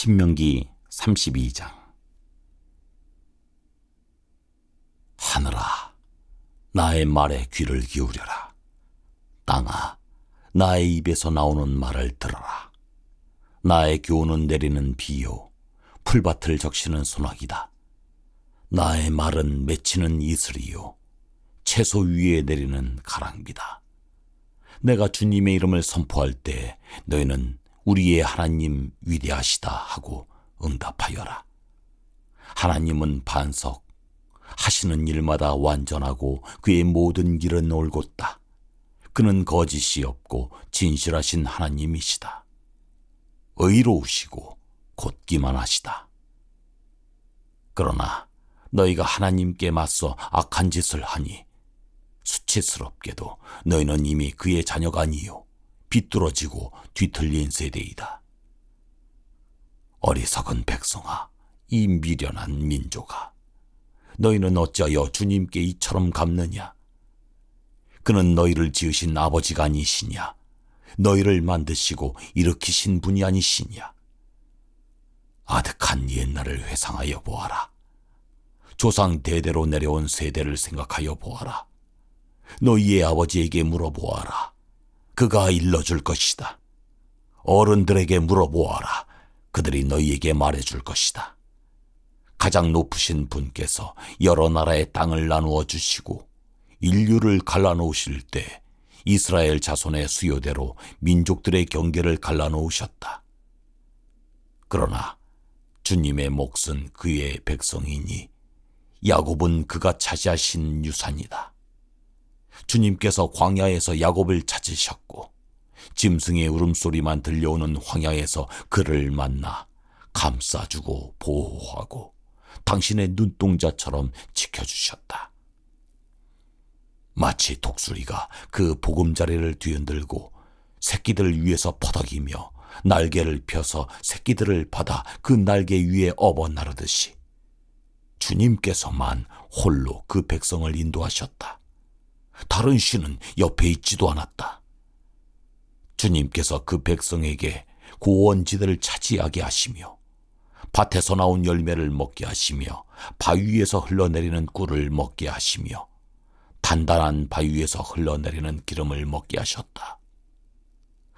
신명기 32장. 하늘아, 나의 말에 귀를 기울여라. 땅아, 나의 입에서 나오는 말을 들어라. 나의 교훈은 내리는 비요, 풀밭을 적시는 소나기다. 나의 말은 맺히는 이슬이요, 채소 위에 내리는 가랑비다. 내가 주님의 이름을 선포할 때 너희는 우리의 하나님 위대하시다 하고 응답하여라. 하나님은 반석, 하시는 일마다 완전하고 그의 모든 길은 올곧다. 그는 거짓이 없고 진실하신 하나님이시다. 의로우시고 곧기만 하시다. 그러나 너희가 하나님께 맞서 악한 짓을 하니 수치스럽게도 너희는 이미 그의 자녀가 아니요 비뚤어지고 뒤틀린 세대이다. 어리석은 백성아, 이 미련한 민족아, 너희는 어찌하여 주님께 이처럼 갚느냐? 그는 너희를 지으신 아버지가 아니시냐? 너희를 만드시고 일으키신 분이 아니시냐? 아득한 옛날을 회상하여 보아라. 조상 대대로 내려온 세대를 생각하여 보아라. 너희의 아버지에게 물어보아라. 그가 일러줄 것이다. 어른들에게 물어보아라. 그들이 너희에게 말해줄 것이다. 가장 높으신 분께서 여러 나라의 땅을 나누어 주시고 인류를 갈라놓으실 때 이스라엘 자손의 수요대로 민족들의 경계를 갈라놓으셨다. 그러나 주님의 몫은 그의 백성이니 야곱은 그가 차지하신 유산이다. 주님께서 광야에서 야곱을 찾으셨고 짐승의 울음소리만 들려오는 황야에서 그를 만나 감싸주고 보호하고 당신의 눈동자처럼 지켜주셨다. 마치 독수리가 그 보금자리를 뒤흔들고 새끼들 위에서 퍼덕이며 날개를 펴서 새끼들을 받아 그 날개 위에 업어 나르듯이 주님께서만 홀로 그 백성을 인도하셨다. 다른 신은 옆에 있지도 않았다. 주님께서 그 백성에게 고원지대를 차지하게 하시며 밭에서 나온 열매를 먹게 하시며 바위에서 흘러내리는 꿀을 먹게 하시며 단단한 바위에서 흘러내리는 기름을 먹게 하셨다.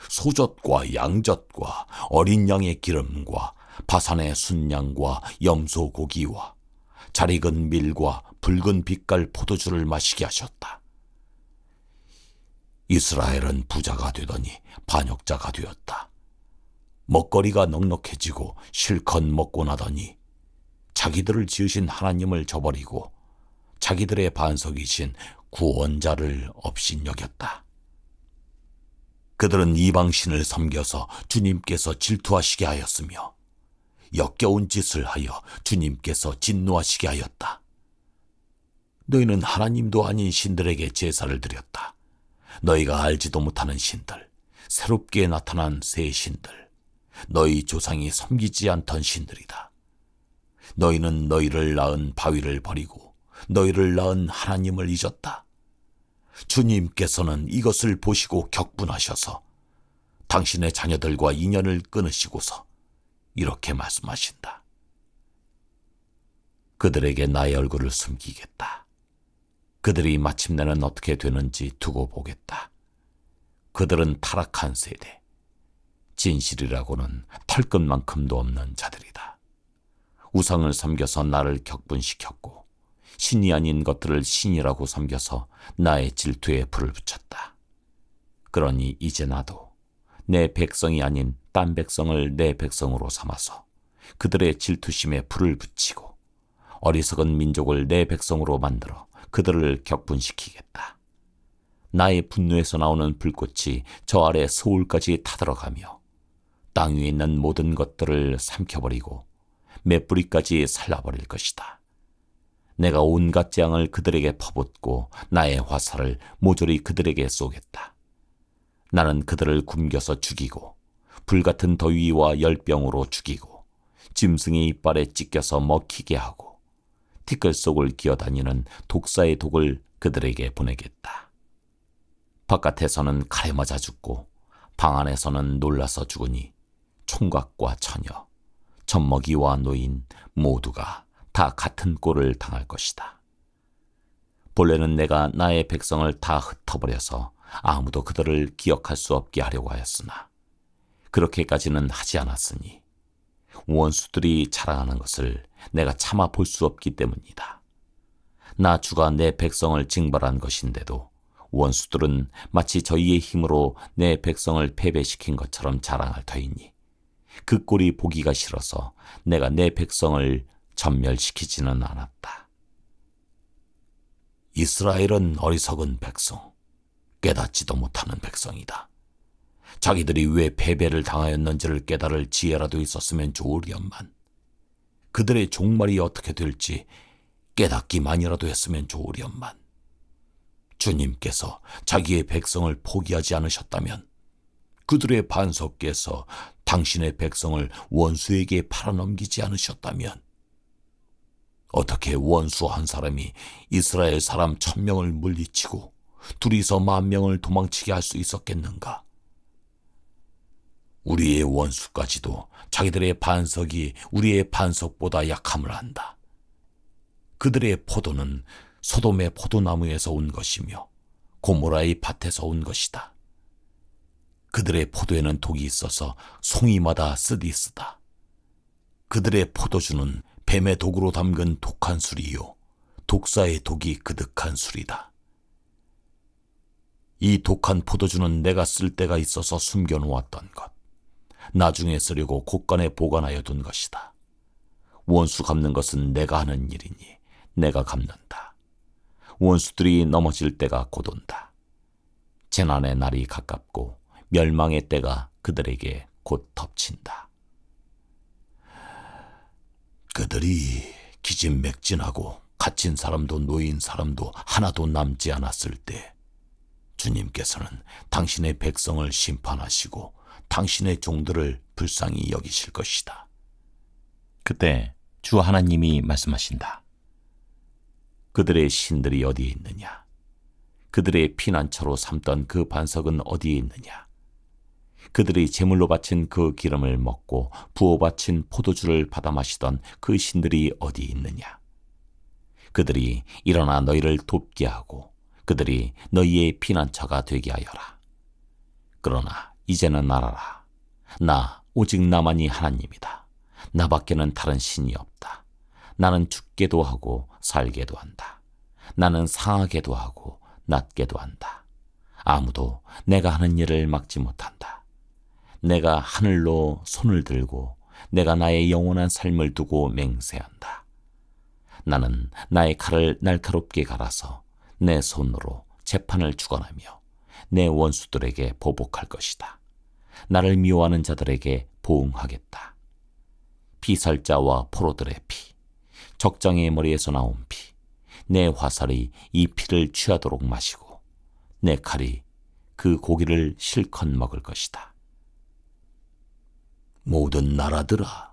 소젖과 양젖과 어린 양의 기름과 바산의 순양과 염소 고기와 잘 익은 밀과 붉은 빛깔 포도주를 마시게 하셨다. 이스라엘은 부자가 되더니 반역자가 되었다. 먹거리가 넉넉해지고 실컷 먹고 나더니 자기들을 지으신 하나님을 저버리고 자기들의 반석이신 구원자를 업신여겼다. 그들은 이방신을 섬겨서 주님께서 질투하시게 하였으며 역겨운 짓을 하여 주님께서 진노하시게 하였다. 너희는 하나님도 아닌 신들에게 제사를 드렸다. 너희가 알지도 못하는 신들, 새롭게 나타난 새 신들, 너희 조상이 섬기지 않던 신들이다. 너희는 너희를 낳은 바위를 버리고 너희를 낳은 하나님을 잊었다. 주님께서는 이것을 보시고 격분하셔서 당신의 자녀들과 인연을 끊으시고서 이렇게 말씀하신다. 그들에게 나의 얼굴을 숨기겠다. 그들이 마침내는 어떻게 되는지 두고 보겠다. 그들은 타락한 세대, 진실이라고는 털끝만큼도 없는 자들이다. 우상을 섬겨서 나를 격분시켰고 신이 아닌 것들을 신이라고 섬겨서 나의 질투에 불을 붙였다. 그러니 이제 나도 내 백성이 아닌 딴 백성을 내 백성으로 삼아서 그들의 질투심에 불을 붙이고 어리석은 민족을 내 백성으로 만들어 그들을 격분시키겠다. 나의 분노에서 나오는 불꽃이 저 아래 서울까지 타들어가며 땅 위에 있는 모든 것들을 삼켜버리고 맷뿌리까지 살라버릴 것이다. 내가 온갖 재앙을 그들에게 퍼붓고 나의 화살을 모조리 그들에게 쏘겠다. 나는 그들을 굶겨서 죽이고 불같은 더위와 열병으로 죽이고 짐승의 이빨에 찢겨서 먹히게 하고 티끌 속을 기어다니는 독사의 독을 그들에게 보내겠다. 바깥에서는 칼에 맞아 죽고 방 안에서는 놀라서 죽으니 총각과 처녀, 젖먹이와 노인 모두가 다 같은 꼴을 당할 것이다. 본래는 내가 나의 백성을 다 흩어버려서 아무도 그들을 기억할 수 없게 하려고 하였으나 그렇게까지는 하지 않았으니 원수들이 자랑하는 것을 내가 참아 볼 수 없기 때문이다. 나 주가 내 백성을 징벌한 것인데도 원수들은 마치 저희의 힘으로 내 백성을 패배시킨 것처럼 자랑할 터이니 그 꼴이 보기가 싫어서 내가 내 백성을 전멸시키지는 않았다. 이스라엘은 어리석은 백성, 깨닫지도 못하는 백성이다. 자기들이 왜 패배를 당하였는지를 깨달을 지혜라도 있었으면 좋으련만 그들의 종말이 어떻게 될지 깨닫기만이라도 했으면 좋으련만 주님께서 자기의 백성을 포기하지 않으셨다면 그들의 반석께서 당신의 백성을 원수에게 팔아넘기지 않으셨다면 어떻게 원수 한 사람이 이스라엘 사람 1000명을 물리치고 둘이서 10,000명을 도망치게 할 수 있었겠는가? 우리의 원수까지도 자기들의 반석이 우리의 반석보다 약함을 안다. 그들의 포도는 소돔의 포도나무에서 온 것이며 고모라의 밭에서 온 것이다. 그들의 포도에는 독이 있어서 송이마다 쓰디쓰다. 그들의 포도주는 뱀의 독으로 담근 독한 술이요 독사의 독이 그득한 술이다. 이 독한 포도주는 내가 쓸 때가 있어서 숨겨놓았던 것, 나중에 쓰려고 곳간에 보관하여 둔 것이다. 원수 갚는 것은 내가 하는 일이니 내가 갚는다. 원수들이 넘어질 때가 곧 온다. 재난의 날이 가깝고 멸망의 때가 그들에게 곧 덮친다. 그들이 기진맥진하고 갇힌 사람도 노인 사람도 하나도 남지 않았을 때 주님께서는 당신의 백성을 심판하시고 당신의 종들을 불쌍히 여기실 것이다. 그때 주 하나님이 말씀하신다. 그들의 신들이 어디에 있느냐? 그들의 피난처로 삼던 그 반석은 어디에 있느냐? 그들이 제물로 바친 그 기름을 먹고 부어 바친 포도주를 받아 마시던 그 신들이 어디 있느냐? 그들이 일어나 너희를 돕게 하고 그들이 너희의 피난처가 되게 하여라. 그러나 이제는 알아라. 나 오직 나만이 하나님이다. 나밖에는 다른 신이 없다. 나는 죽게도 하고 살게도 한다. 나는 상하게도 하고 낮게도 한다. 아무도 내가 하는 일을 막지 못한다. 내가 하늘로 손을 들고 내가 나의 영원한 삶을 두고 맹세한다. 나는 나의 칼을 날카롭게 갈아서 내 손으로 재판을 주관하며 내 원수들에게 보복할 것이다. 나를 미워하는 자들에게 보응하겠다. 피살자와 포로들의 피, 적장의 머리에서 나온 피, 내 화살이 이 피를 취하도록 마시고 내 칼이 그 고기를 실컷 먹을 것이다. 모든 나라들아,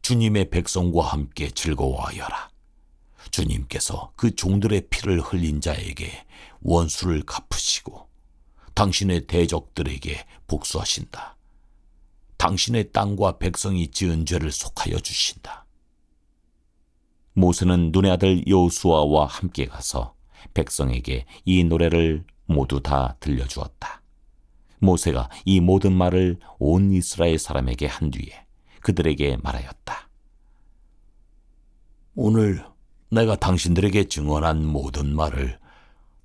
주님의 백성과 함께 즐거워하여라. 주님께서 그 종들의 피를 흘린 자에게 원수를 갚으시고 당신의 대적들에게 복수하신다. 당신의 땅과 백성이 지은 죄를 속하여 주신다. 모세는 눈의 아들 여호수아와 함께 가서 백성에게 이 노래를 모두 다 들려주었다. 모세가 이 모든 말을 온 이스라엘 사람에게 한 뒤에 그들에게 말하였다. 오늘 내가 당신들에게 증언한 모든 말을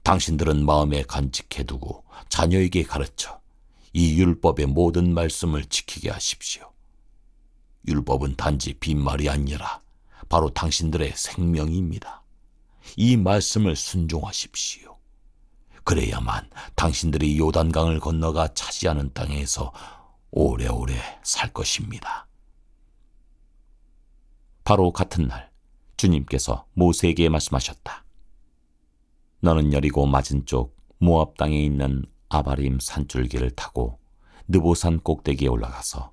당신들은 마음에 간직해두고 자녀에게 가르쳐 이 율법의 모든 말씀을 지키게 하십시오. 율법은 단지 빈말이 아니라 바로 당신들의 생명입니다. 이 말씀을 순종하십시오. 그래야만 당신들이 요단강을 건너가 차지하는 땅에서 오래오래 살 것입니다. 바로 같은 날 주님께서 모세에게 말씀하셨다. 너는 여리고 맞은쪽 모압 땅에 있는 아바림 산줄기를 타고 느보산 꼭대기에 올라가서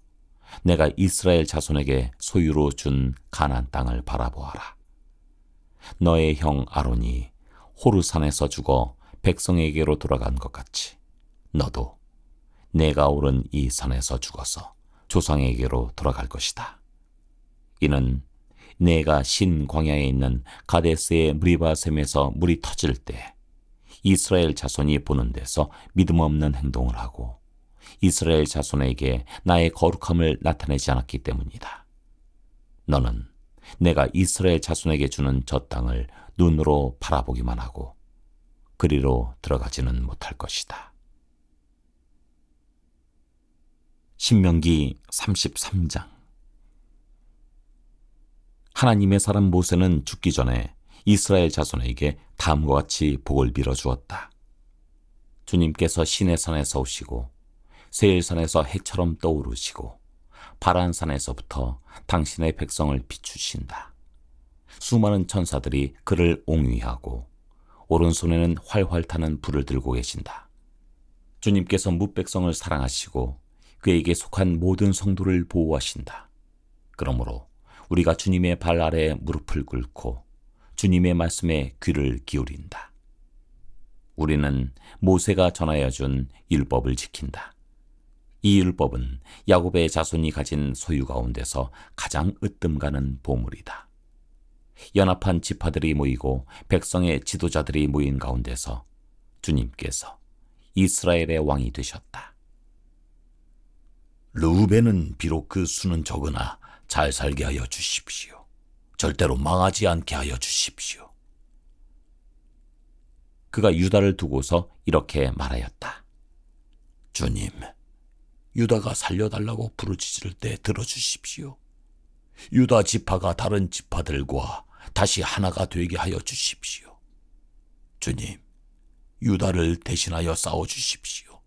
내가 이스라엘 자손에게 소유로 준 가나안 땅을 바라보아라. 너의 형 아론이 호르산에서 죽어 백성에게로 돌아간 것 같이 너도 내가 오른 이 산에서 죽어서 조상에게로 돌아갈 것이다. 이는 내가 신 광야에 있는 가데스의 무리바셈에서 물이 터질 때 이스라엘 자손이 보는 데서 믿음 없는 행동을 하고 이스라엘 자손에게 나의 거룩함을 나타내지 않았기 때문이다. 너는 내가 이스라엘 자손에게 주는 저 땅을 눈으로 바라보기만 하고 그리로 들어가지는 못할 것이다. 신명기 33장. 하나님의 사람 모세는 죽기 전에 이스라엘 자손에게 다음과 같이 복을 빌어 주었다. 주님께서 시내산에서 오시고 세일산에서 해처럼 떠오르시고 바란산에서부터 당신의 백성을 비추신다. 수많은 천사들이 그를 옹위하고 오른손에는 활활 타는 불을 들고 계신다. 주님께서 뭇백성을 사랑하시고 그에게 속한 모든 성도를 보호하신다. 그러므로 우리가 주님의 발 아래에 무릎을 꿇고 주님의 말씀에 귀를 기울인다. 우리는 모세가 전하여 준 율법을 지킨다. 이 율법은 야곱의 자손이 가진 소유 가운데서 가장 으뜸가는 보물이다. 연합한 지파들이 모이고 백성의 지도자들이 모인 가운데서 주님께서 이스라엘의 왕이 되셨다. 르우벤은 비록 그 수는 적으나 잘 살게 하여 주십시오. 절대로 망하지 않게 하여 주십시오. 그가 유다를 두고서 이렇게 말하였다. 주님, 유다가 살려달라고 부르짖을 때 들어주십시오. 유다 지파가 다른 지파들과 다시 하나가 되게 하여 주십시오. 주님, 유다를 대신하여 싸워주십시오.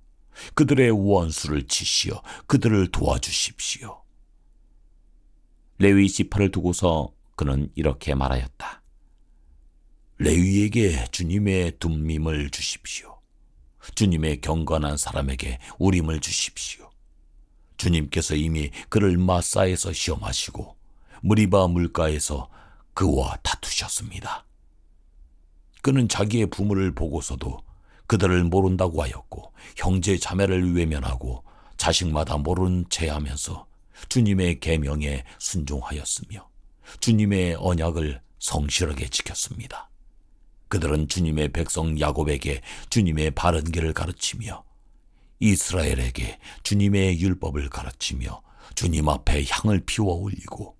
그들의 원수를 치시어 그들을 도와주십시오. 레위 지파를 두고서 그는 이렇게 말하였다. 레위에게 주님의 둠밈을 주십시오. 주님의 경건한 사람에게 우림을 주십시오. 주님께서 이미 그를 마사에서 시험하시고 무리바 물가에서 그와 다투셨습니다. 그는 자기의 부모를 보고서도 그들을 모른다고 하였고 형제 자매를 외면하고 자식마다 모른 채 하면서 주님의 계명에 순종하였으며 주님의 언약을 성실하게 지켰습니다. 그들은 주님의 백성 야곱에게 주님의 바른 길을 가르치며 이스라엘에게 주님의 율법을 가르치며 주님 앞에 향을 피워 올리고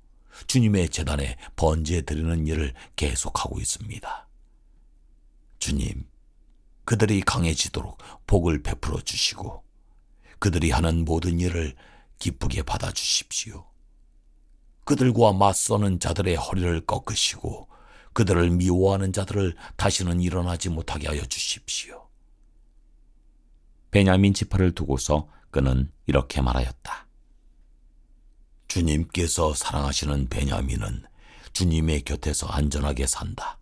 주님의 제단에 번제 드리는 일을 계속하고 있습니다. 주님, 그들이 강해지도록 복을 베풀어 주시고 그들이 하는 모든 일을 기쁘게 받아주십시오. 그들과 맞서는 자들의 허리를 꺾으시고 그들을 미워하는 자들을 다시는 일어나지 못하게 하여 주십시오. 베냐민 지파를 두고서 그는 이렇게 말하였다. 주님께서 사랑하시는 베냐민은 주님의 곁에서 안전하게 산다.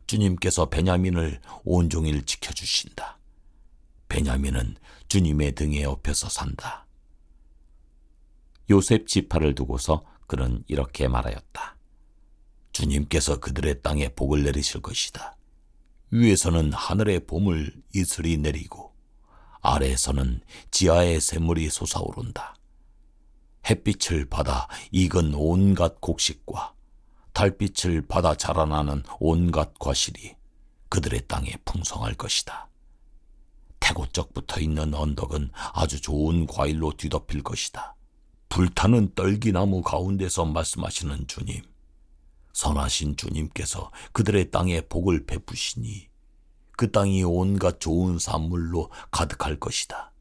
주님께서 베냐민을 온종일 지켜주신다. 베냐민은 주님의 등에 업혀서 산다. 요셉 지파를 두고서 그는 이렇게 말하였다. 주님께서 그들의 땅에 복을 내리실 것이다. 위에서는 하늘의 봄을 이슬이 내리고 아래에서는 지하의 샘물이 솟아오른다. 햇빛을 받아 익은 온갖 곡식과 달빛을 받아 자라나는 온갖 과실이 그들의 땅에 풍성할 것이다. 태고쩍 붙어있는 언덕은 아주 좋은 과일로 뒤덮일 것이다. 불타는 떨기나무 가운데서 말씀하시는 주님, 선하신 주님께서 그들의 땅에 복을 베푸시니 그 땅이 온갖 좋은 산물로 가득할 것이다.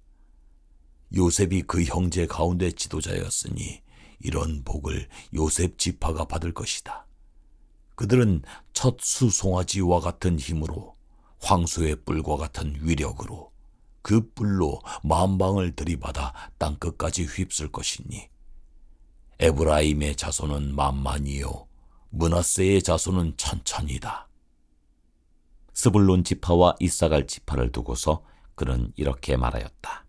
요셉이 그 형제 가운데 지도자였으니 이런 복을 요셉 지파가 받을 것이다. 그들은 첫 수송아지와 같은 힘으로 황소의 뿔과 같은 위력으로 그 뿔로 만방을 들이받아 땅끝까지 휩쓸 것이니 에브라임의 자손은 만만이요 므낫세의 자손은 천천이다. 스불론 지파와 이사갈 지파를 두고서 그는 이렇게 말하였다.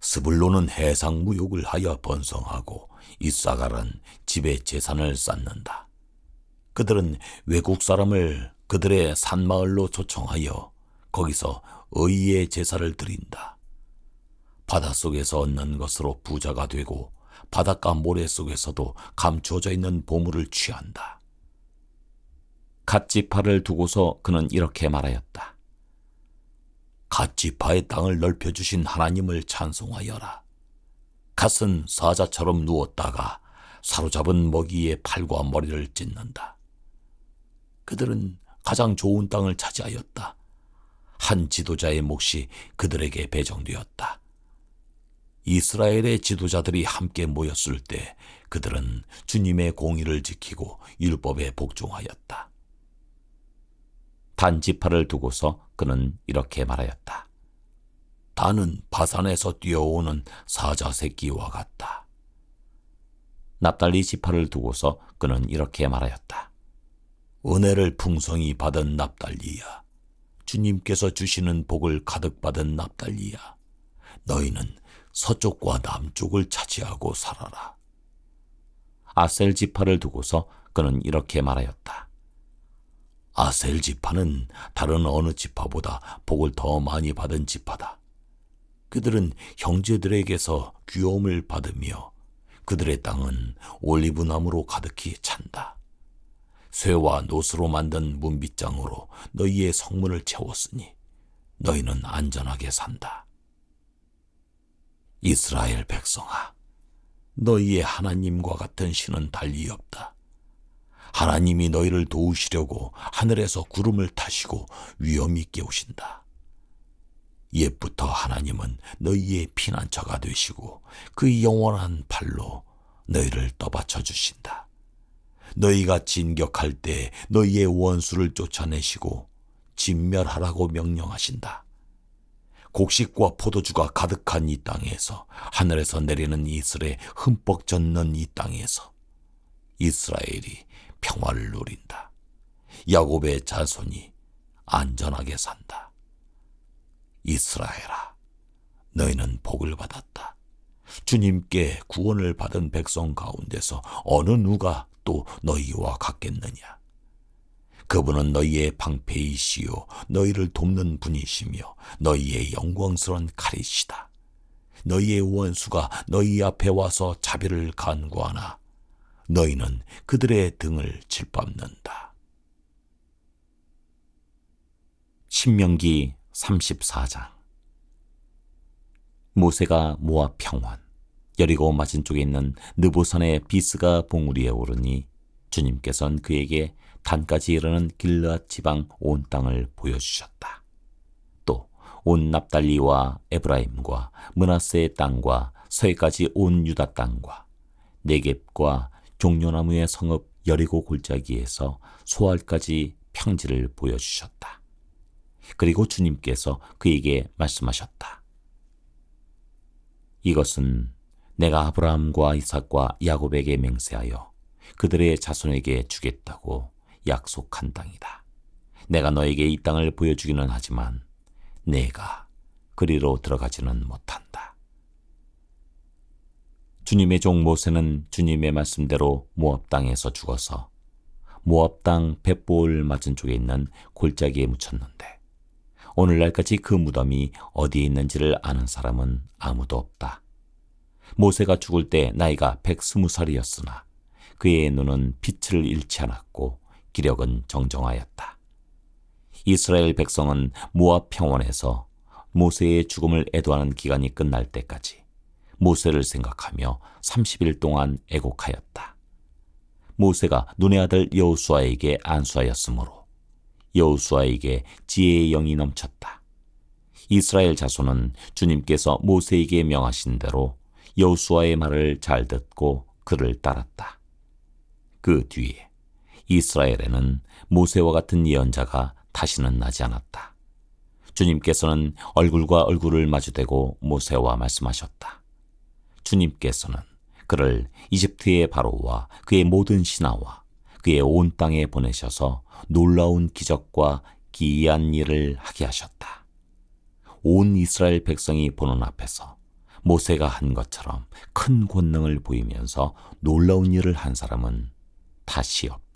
스불론은 해상무욕을 하여 번성하고 이사갈은 집에 재산을 쌓는다. 그들은 외국 사람을 그들의 산마을로 초청하여 거기서 의의 제사를 드린다. 바닷속에서 얻는 것으로 부자가 되고 바닷가 모래 속에서도 감추어져 있는 보물을 취한다. 갓 지파를 두고서 그는 이렇게 말하였다. 갓 지파의 땅을 넓혀주신 하나님을 찬송하여라. 갓은 사자처럼 누웠다가 사로잡은 먹이의 팔과 머리를 찢는다. 그들은 가장 좋은 땅을 차지하였다. 한 지도자의 몫이 그들에게 배정되었다. 이스라엘의 지도자들이 함께 모였을 때 그들은 주님의 공의를 지키고 율법에 복종하였다. 단 지파를 두고서 그는 이렇게 말하였다. 단은 바산에서 뛰어오는 사자 새끼와 같다. 납달리 지파를 두고서 그는 이렇게 말하였다. 은혜를 풍성히 받은 납달리야. 주님께서 주시는 복을 가득 받은 납달리야. 너희는 서쪽과 남쪽을 차지하고 살아라. 아셀 지파를 두고서 그는 이렇게 말하였다. 아셀 지파는 다른 어느 지파보다 복을 더 많이 받은 지파다. 그들은 형제들에게서 귀여움을 받으며 그들의 땅은 올리브나무로 가득히 찬다. 쇠와 노스로 만든 문빗장으로 너희의 성문을 채웠으니 너희는 안전하게 산다. 이스라엘 백성아, 너희의 하나님과 같은 신은 달리 없다. 하나님이 너희를 도우시려고 하늘에서 구름을 타시고 위엄 있게 오신다. 옛부터 하나님은 너희의 피난처가 되시고 그 영원한 팔로 너희를 떠받쳐 주신다. 너희가 진격할 때 너희의 원수를 쫓아내시고 진멸하라고 명령하신다. 곡식과 포도주가 가득한 이 땅에서, 하늘에서 내리는 이슬에 흠뻑 젖는 이 땅에서 이스라엘이 평화를 누린다. 야곱의 자손이 안전하게 산다. 이스라엘아, 너희는 복을 받았다. 주님께 구원을 받은 백성 가운데서 어느 누가 또 너희와 같겠느냐? 그분은 너희의 방패이시요 너희를 돕는 분이시며 너희의 영광스러운 칼이시다. 너희의 원수가 너희 앞에 와서 자비를 간구하나 너희는 그들의 등을 짓밟는다. 신명기 34장. 모세가 모압 평원 여리고 맞은쪽에 있는 느보산의 비스가 봉우리에 오르니 주님께서는 그에게 단까지 이르는 길르앗 지방 온 땅을 보여주셨다. 또 온 납달리와 에브라임과 므낫세의 땅과 서해까지 온 유다 땅과 네겝과 종려나무의 성읍 여리고 골짜기에서 소알까지 평지를 보여주셨다. 그리고 주님께서 그에게 말씀하셨다. 이것은 내가 아브라함과 이삭과 야곱에게 맹세하여 그들의 자손에게 주겠다고 약속한 땅이다. 내가 너에게 이 땅을 보여주기는 하지만 내가 그리로 들어가지는 못한다. 주님의 종 모세는 주님의 말씀대로 모압 땅에서 죽어서 모압 땅 벳보을 맞은 쪽에 있는 골짜기에 묻혔는데 오늘날까지 그 무덤이 어디에 있는지를 아는 사람은 아무도 없다. 모세가 죽을 때 나이가 120살이었으나 그의 눈은 빛을 잃지 않았고 기력은 정정하였다. 이스라엘 백성은 모압 평원에서 모세의 죽음을 애도하는 기간이 끝날 때까지 모세를 생각하며 30일 동안 애곡하였다. 모세가 눈의 아들 여호수아에게 안수하였으므로 여호수아에게 지혜의 영이 넘쳤다. 이스라엘 자손은 주님께서 모세에게 명하신 대로 여호수아의 말을 잘 듣고 그를 따랐다. 그 뒤에 이스라엘에는 모세와 같은 예언자가 다시는 나지 않았다. 주님께서는 얼굴과 얼굴을 마주대고 모세와 말씀하셨다. 주님께서는 그를 이집트의 바로와 그의 모든 신하와 그의 온 땅에 보내셔서 놀라운 기적과 기이한 일을 하게 하셨다. 온 이스라엘 백성이 보는 앞에서 모세가 한 것처럼 큰 권능을 보이면서 놀라운 일을 한 사람은 다시 없다.